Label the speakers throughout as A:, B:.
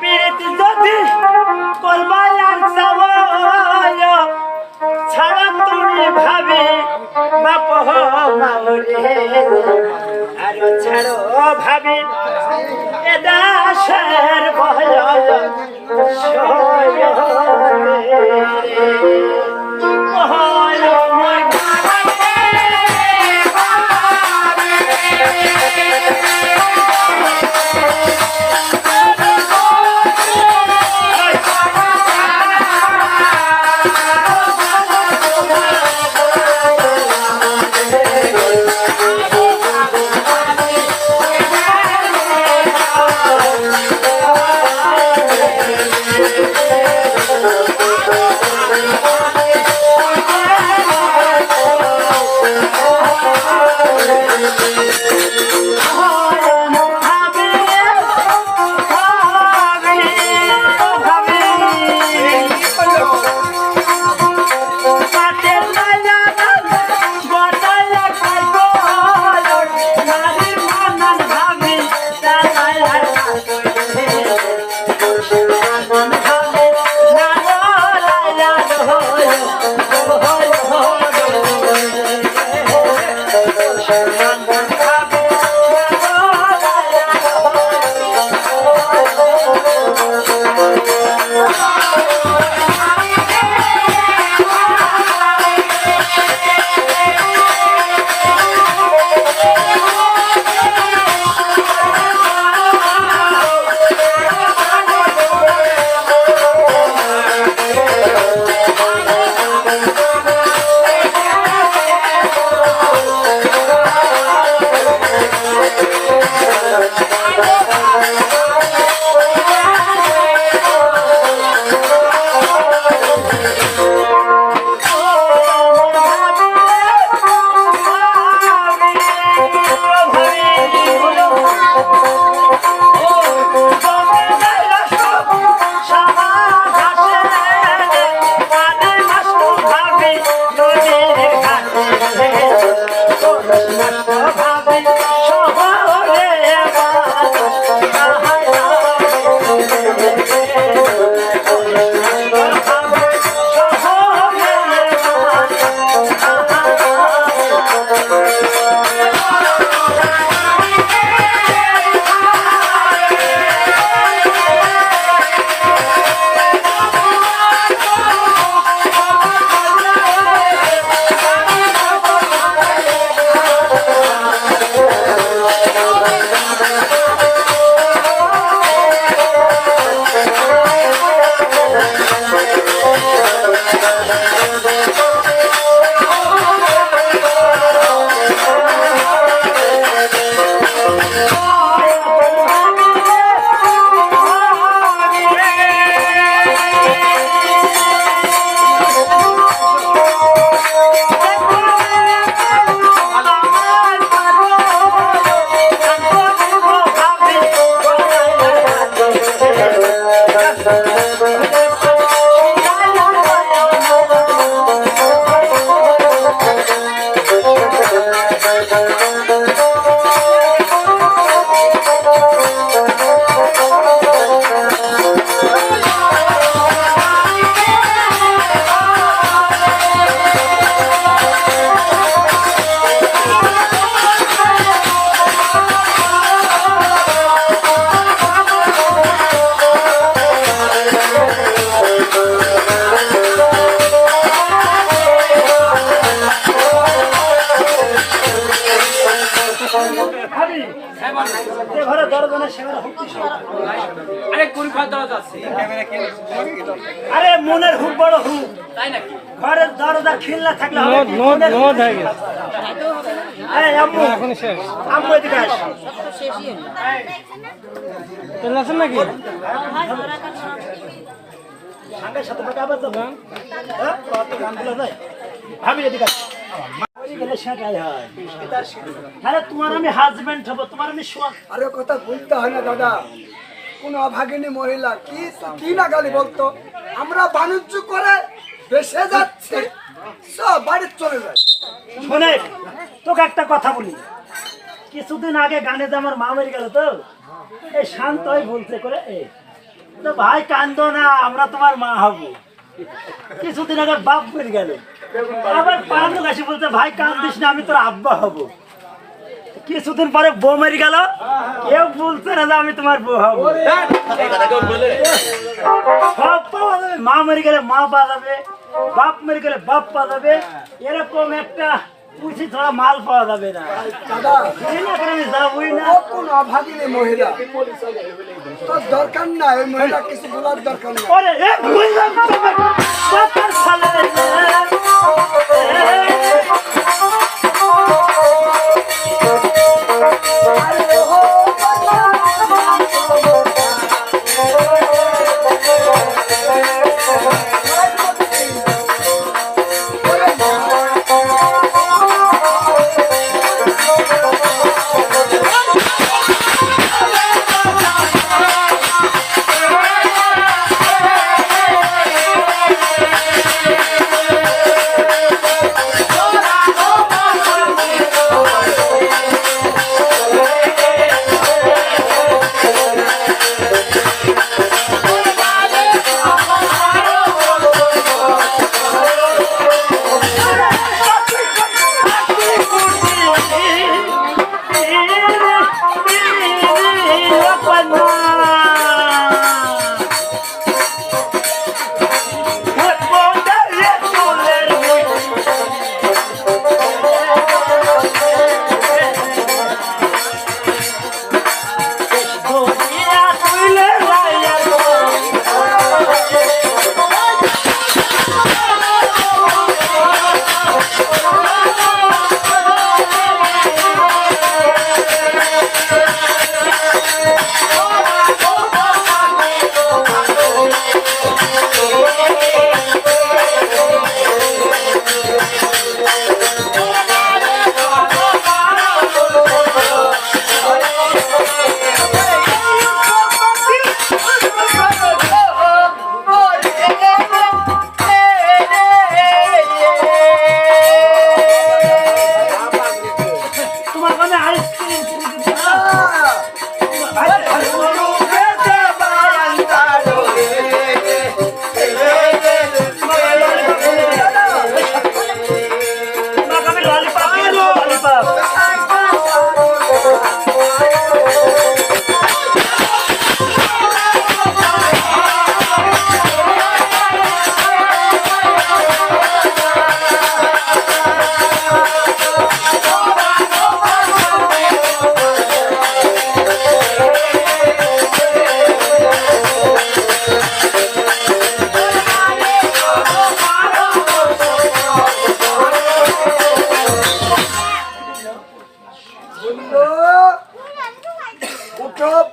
A: পিরিতি যদি করবাই আর যাব ছাড়া তুমি ভাবি বাপ মামরে আর ছাড়ো ভাবি এ দাসের ভয় আরে মনের হুক বড় হুক তাই নাকি ঘরের দরজা খিল্লা থাকলে হবে নদ হয়ে গেছে এই আম্মু এখন শেষ আম্মু এদিকে আস শেষই চলে আসেন নাকি সঙ্গে সাথে কথা আবার তো হ্যাঁ কত গানগুলো নাই ভাবি এদিকে আস তোমার আমি হাজবেন্ড হবো তোমার আমি
B: আরে কথা বলতে হয় না দাদা, কোন অভাগিনী মহিলা কি কি না গালি বলতো, আমরা বাণিজ্য করে দেশে যাচ্ছি সব বাড়ি চলে যায়।
A: শোনে তোকে একটা কথা বলি, কিছুদিন আগে গানে যে আমার মা মেরে গেল তো এই শান্ত হয়ে বলতে করে তো ভাই কান্দো না, আমরা তোমার মা হব। কিছুদিন আগে বাপ মরে গেল, আবার পাঁচু কাশি বলতে ভাই কান্দিস না, আমি তোর আব্বা হব। কিছুদিন পরে বউ মরে গেল, কেউ বলছে না যে আমি তোমার বউ হব। সব পাওয়া যাবে, মা মরে গেলে মা পাওয়া যাবে, বাপ মরে গেলে বাপ পাওয়া যাবে, এরকম একটা পুঁথি ছড়া মাল পাওয়া যাবে না।
B: দাদা
A: আমি যাবই না।
B: ও কোন অভাগিনী মহিলা, তোর দরকার নাই ওই মহিলা কিছু বলার দরকার নাই।
A: ওরে এ বুঝলাম তোমার বাবার সালে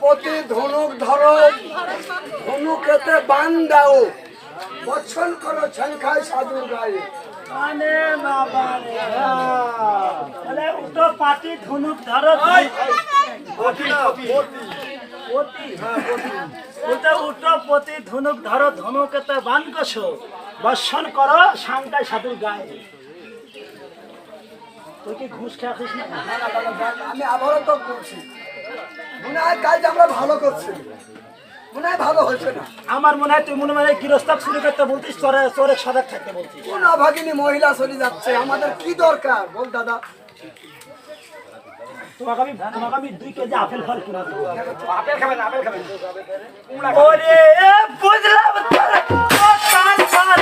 B: প্রতি ধনুক ধরো, ধনুকেতে বান দাও, বচ্ছন করো সংখ্যায় সাধুর গায়ে।
A: মানে বাবা রে, তাহলে উটো পাটি ধনুক ধরো, উটো পতি ধনুক ধরো, ধনুকেতে বান কষো, বর্ষণ করো সংখ্যায় সাধুর গায়ে। তুই কি ঘুষ খাচ্ছিস না?
B: আমি আবারও তো করছি, মনে হয় কাজ আমরা ভালো করছি, মনে হয় ভালো হয়েছে না।
A: আমার মনে হয় তুই মনে হয় গৃহস্থ শুরু করতে বলতিস, চোরের সজাগ থাকতে বলতিস।
B: কোন অভাগিনী মহিলা চলে যাচ্ছে, আমাদের কি দরকার বল দাদা?
A: তোমাকে আমি 2 কেজি আপেল ফল কিনে দেবো।
B: আপেল খাবেন, আপেল খাবেন।
A: ওরে বুঝলাম তোর কান চলে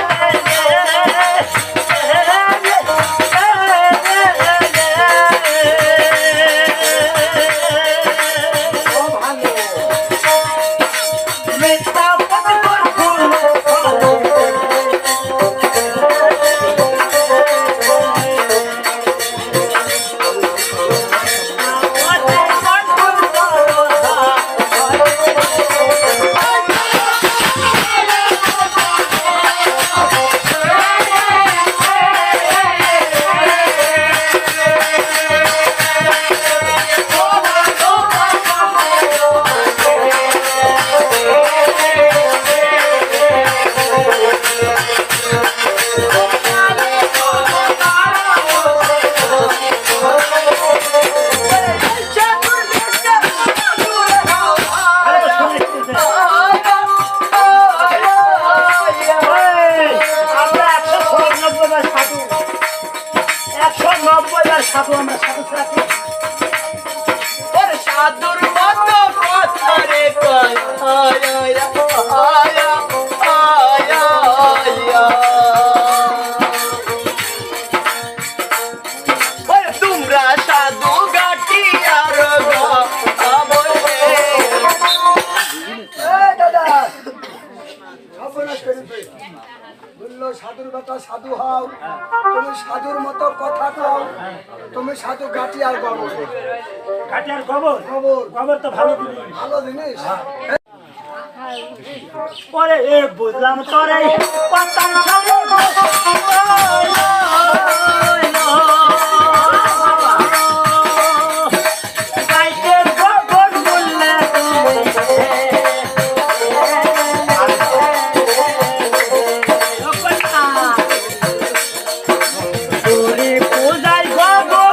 A: আমরা সাধু ছাড়া কি?
C: ওরে সাধুর মতো কথা রে কয় আয়া আয়া আয়া আয়া ওরে তোমরা সাধু গাটিয়ার গো আমলে
B: এই দাদা সর্বনাশ করেছে বললো সাধুর কথা সাধু হও তুমি সাধুর মতো কথা কও তুমি সাধু গাটি আর বাবু
A: কাটিয়ার গোবর
B: খবর
A: গোবর তো ভালো জিনিস।
B: ভালো জিনিস
A: ওরে এ বুঝলাম তোরে পাতান ছাড়ো গাইতে গোবর বললে তুমি পূজায় গোবর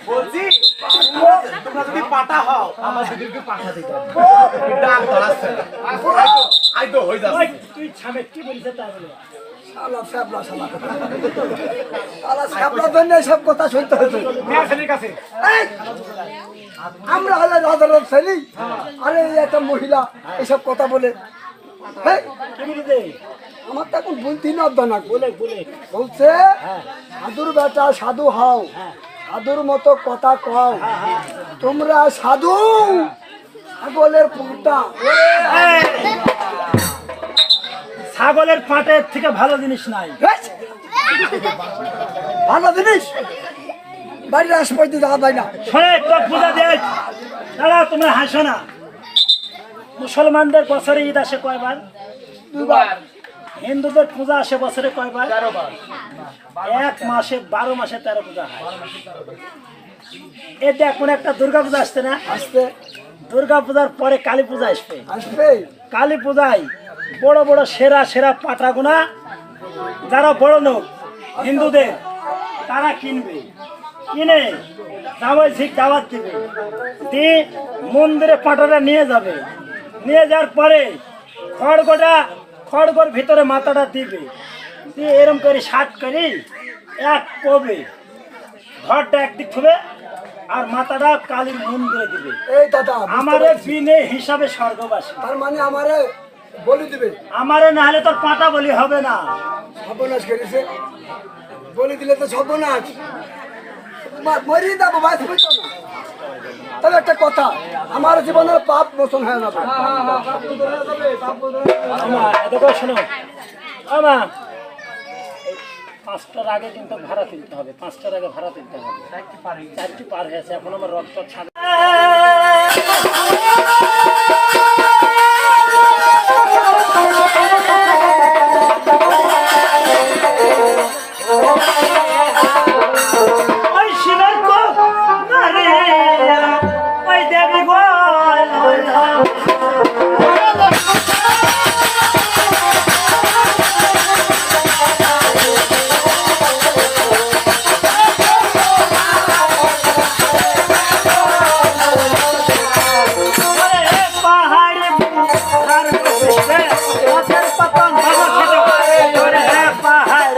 C: বলছি তোমরা যদি পাটা হও আমার দিদিকে পাঠা দিতে হবে ডাক ধরাচ্ছে আই তো হই যাচ্ছে
A: ওই, তুই ছামে কি বলিস তাই বলে
B: শালা ফ্যাবলা শালা শালা ফ্যাবলার জন্য সব কথা শুনতে হতো
C: কাছে
B: এই, আমরা হলে রাজার ছেলে আরে এই একটা মহিলা এসব কথা বলে হেই,
A: কি বলি দে
B: আমার তো এখন বলতে নব্দ না
A: বলে বলে
B: বলছে
A: হ্যাঁ
B: সাধুর বেটা সাধু হও
A: হ্যাঁ
B: সাধুর মতো কথা কও তোমরা সাধু ছাগলের পুঁটা
A: এই, ছাগলের পাটের থেকে ভালো জিনিস নাই।
B: ভালো জিনিস বাড়ির আশপাশে যাওয়া যায় না
A: শোনে তোর পূজা দেখ দাঁড়া তোমরা হাসো না। মুসলমানদের বছরে ঈদ আসে কয়বার?
B: দুবার
A: হিন্দুদের পূজা আসে বছরে কয়বার?
C: 13 বার
A: এক মাসে 12 মাসে 13 পূজা হয়। এতে এখন একটা দুর্গা পূজা আসছে না?
B: আসতে
A: দুর্গা পূজার পরে কালী পূজা আসবে।
B: আসবে
A: কালী পূজায় বড় বড় সেরা সেরা পাটাগুনা যারা বড় লোক হিন্দুদের তারা কিনবে, কিনে জামাই ঝিক দাওয়াত দিবে, দিয়ে মন্দিরে পাটাটা নিয়ে যাবে, নিয়ে যাওয়ার পরে খড়গোর ভিতরে মাথাটা দিবে, দিয়ে এরম করে শাক করে এক কবে ঘরটা একদিক থুবে আর মাথাটা কালীর মন্দিরে দিবে।
B: এই দাদা
A: আমারে বিনে হিসাবে স্বর্গবাসী,
B: তার মানে আমারে বলি দিবে
A: আমারে না হলে তোর পাটা বলি হবে না।
B: সর্বনাশ করেছে বলি দিলে তো সর্বনাশ মরিয়ে যাবো বাঁচবে তো না। তবে একটা কথা আমার জীবনের পাপ মোচন হয়ে যাবে
A: আমার দেখো শোনো আমা 5টার আগে কিন্তু ভাড়া তুলতে হবে, 5টার আগে ভাড়া তুলতে হবে। 4টি পার হয়েছে, এখন আমার রক্ত ছাড়া ওই শিবের কো মারে ওই দেবী গো পাহাড়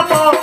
A: বাবু